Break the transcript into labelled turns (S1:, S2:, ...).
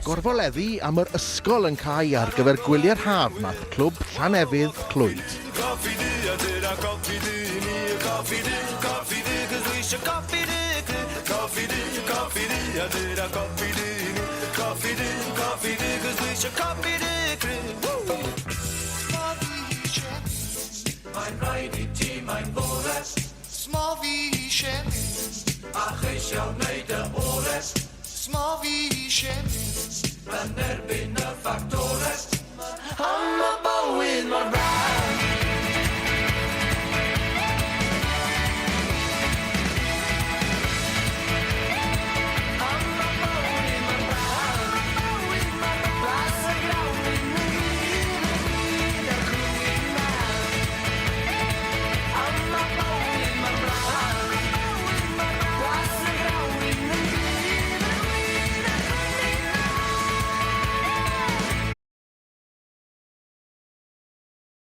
S1: gorfoleddu am yr ysgol yn Cai ar gyfer gwylio'r haf nath clwb Llanefydd Clwyd.
S2: Mae'n rhaid i ti, mae'n fores.
S3: Sma fi eisiau mynd,
S2: A cheisio wneud y ores.
S3: sma fi eisiau mynd.
S2: Yn